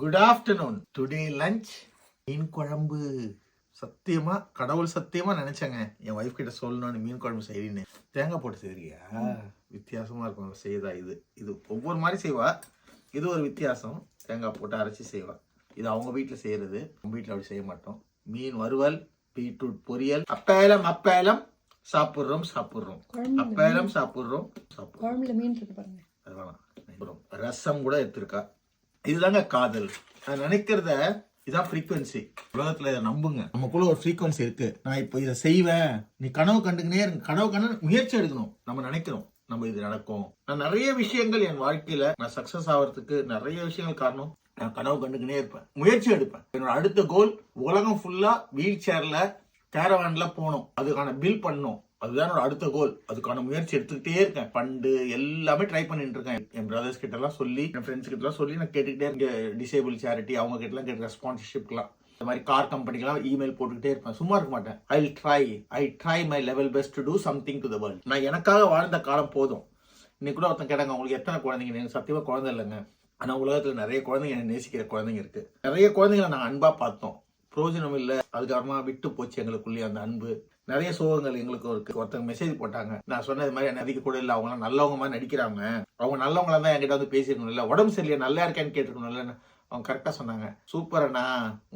Good afternoon. Today lunch மீன் குழம்பு. சத்தியமா கடவுள் சத்தியமா நினைச்சேங்க என் ஒய்ஃப் கிட்ட சொல்லணும்னு மீன் குழம்பு செய்யறீன்னு. தேங்காய் போட்டு செய்யறியா? வித்தியாசமா இருக்கும் செய்தா. இது ஒவ்வொரு மாதிரி செய்வா. இது ஒரு வித்தியாசம். தேங்காய் போட்டு அரைச்சி செய்வா. இது அவங்க வீட்டில் செய்யறது. நம்ம வீட்டில் அப்படி செய்ய மாட்டோம். மீன் வறுவல், பீட்ரூட் பொரியல், அப்பேலம் சாப்பிட்றோம். அப்பேலம் சாப்பிட்றோம். மீன் இருக்கு பாருங்க. அதெல்லாம் ரசம் கூட எடுத்திருக்கா. இதுதாங்க காதல். நான் நினைக்கிறத இதான் ஃப்ரீக்வன்சி. உலகத்துல இதை நம்புங்க. நமக்குள்ள ஒரு ஃப்ரீக்வன்சி இருக்கு. நான் இப்போ இதை செய்வேன், நீ கனவு கண்டுக்கினே கனவு கண்டு முயற்சி எடுக்கணும். நம்ம நினைக்கிறோம் நம்ம இது நடக்கும். நான் நிறைய விஷயங்கள் என் வாழ்க்கையில நான் சக்சஸ் ஆகிறதுக்கு நிறைய விஷயங்கள் காரணம். நான் கனவு கண்டுக்கினே இருப்பேன், முயற்சி எடுப்பேன். என்னோட அடுத்த கோல் உலகம் ஃபுல்லா வீல் சேர்ல கேரவான்ல போகணும், அதுக்கான பில் பண்ணணும். அதுதான் என்னோட அடுத்த கோல். அதுக்கான முயற்சி எடுத்துக்கிட்டே இருக்கேன். ஃபண்டு எல்லாமே ட்ரை பண்ணிட்டு இருக்கேன். என் பிரதர்ஸ் கிட்ட எல்லாம் சொல்லி, என் ஃப்ரெண்ட்ஸ் கிட்ட எல்லாம் சொல்லி நான் கேட்டுக்கிட்டே இருக்கேன். டிசேபிள் சேரிட்டி அவங்க கிட்ட எல்லாம் கேட்டு ஸ்பான்சர்ஷிப்லாம், இந்த மாதிரி கார் கம்பெனிக்கெல்லாம் இமெயில் போட்டுக்கிட்டே இருப்பேன். சும்மா இருக்க மாட்டேன். I try my level best to do something to the world. நான் எனக்காக வாழ்ந்த காலம் போதும். இன்னைக்கு கூட ஒருத்தன் கேட்டாங்க, உங்களுக்கு எத்தனை குழந்தைங்க? எனக்கு சத்தியமா குழந்தை இல்லைங்க. ஆனா உலகத்துல நிறைய குழந்தைங்க என்ன நேசிக்கிற குழந்தைங்க இருக்கு. நிறைய குழந்தைங்களை நாங்கள் அன்பா பார்த்தோம், பிரயோஜனம் இல்லை. அதுக்கப்புறமா விட்டு போச்சு எங்களுக்குள்ளேயே அந்த அன்பு. நிறைய சோகங்கள் எங்களுக்கு இருக்கு. ஒருத்தங்க மெசேஜ் போட்டாங்க, நான் சொன்னது மாதிரி நடிக்க கூட இல்லை, அவங்க நல்லவங்க மாதிரி நடிக்கிறாங்க, அவங்க நல்லவங்களா தான் என்கிட்ட வந்து பேசிருக்கணும், இல்லை உடம்பு சரியில்லை நல்லா இருக்கேன்னு கேட்டுருக்கணும் இல்லைன்னு அவங்க கரெக்டா சொன்னாங்க. சூப்பர் அண்ணா.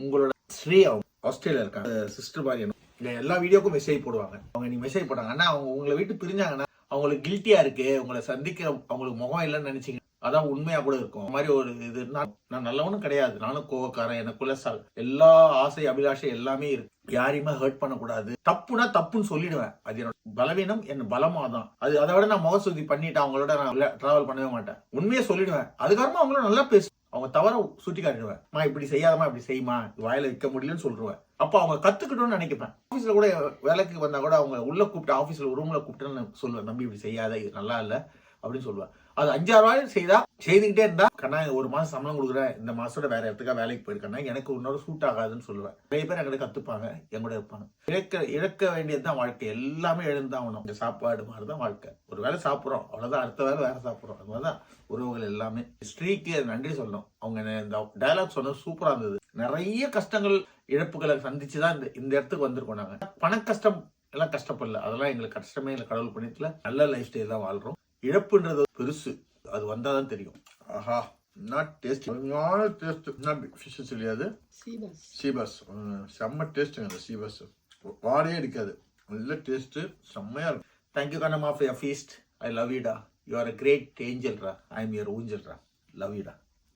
உங்களோட ஸ்ரீ அவங்க ஆஸ்திரேலியா இருக்காங்க, சிஸ்டர் மாதிரி எல்லா வீடியோக்கும் மெசேஜ் போடுவாங்க. அவங்க நீ மெசேஜ் போட்டாங்க, அண்ணா அவங்க உங்களை விட்டு பிரிஞ்சாங்கன்னா அவங்களுக்கு கில்ட்டியா இருக்கு, உங்களை சந்திக்க அவங்களுக்கு முகம் இல்லைன்னு நினைச்சீங்க, அதான் உண்மையா கூட இருக்கும். மாதிரி ஒரு இது. நான் நல்லவனும் கிடையாது, நானும் கோவக்காரன். எனக்குள்ள எல்லா ஆசை அபிலாஷை எல்லாமே இருக்கு. யாரையுமே ஹர்ட் பண்ணக்கூடாது. தப்புனா தப்புன்னு சொல்லிடுவேன். அது என்னோட பலவீனம், என் பலமா தான் அது. அதை விட நான் முகசுதி பண்ணிட்டு அவங்களோட நான் டிராவல் பண்ணவே மாட்டேன். உண்மையே சொல்லிடுவேன். அதுக்கப்புறமா அவங்களோட நல்லா பேசு, அவங்க தவற சுட்டி காட்டிடுவேன். இப்படி செய்யாதமா, இப்படி செய்யுமா, வாயில வைக்க முடியலன்னு சொல்லிடுவேன். அப்போ அவங்க கத்துக்கிட்டோம்னு நினைப்பேன். ஆபீஸ்ல கூட வேலைக்கு வந்தா கூட அவங்க உள்ள கூப்பிட்டு ஆபீஸ்ல ரூம்ல கூப்பிட்டு சொல்லுவேன், நம்பி இப்படி செய்யாத, இது நல்லா இல்லை அப்படின்னு சொல்லுவேன். அது 5-6 வாரம் செய்துக்கிட்டே இருந்தா, கண்ணா ஒரு மாசம் சம்பளம் கொடுக்குறேன், இந்த மாசத்தோட வேற இடத்துக்காக வேலைக்கு போயிருக்கேன்னா எனக்கு உன்னோட சூட் ஆகாதுன்னு சொல்லுவேன். நிறைய பேர் எங்கிட்ட கத்துப்பாங்க, எங்கூட இருப்பாங்க. இழக்க வேண்டியதுதான் வாழ்க்கை. எல்லாமே எழுந்தான் ஆகணும். இந்த சாப்பாடு மாதிரிதான் வாழ்க்கை. ஒரு வேலை சாப்பிட்றோம், அவ்வளவுதான். அடுத்த வேலை வேற சாப்பிட்றோம். அது மாதிரிதான் உறவுகள் எல்லாமே. ஸ்ரீக்கு நன்றி சொல்லணும். அவங்க இந்த டயலாக் சொன்னது சூப்பரா இருந்தது. நிறைய கஷ்டங்கள் இழப்புகளை சந்திச்சுதான் இந்த இடத்துக்கு வந்திருக்கோம். நாங்க பண கஷ்டம் எல்லாம் கஷ்டப்படல, அதெல்லாம் எங்களுக்கு கஷ்டமே இல்லை. கடவுள் புண்ணியத்துல நல்ல லைஃப் ஸ்டைல் தான் வாழ்றோம். இழப்புன்றது பெருசு, அது வந்தாதான் தெரியும். ஆஹா, நாட் டேஸ்ட், ஃபிஷ் இல்லையாது, சீபஸ் செம்ம டேஸ்ட்டுங்க. அந்த சீபஸ் வாடையே அடிக்காது, நல்ல டேஸ்ட், செம்மையா இருக்கும். Thank you Kannamma for your feast. I love யூடா. யூ ஆர் அ கிரேட் ஏஞ்சல்ரா. ஐ எம் யுவர் ஊஞ்சல்ரா. லவ் யூடா.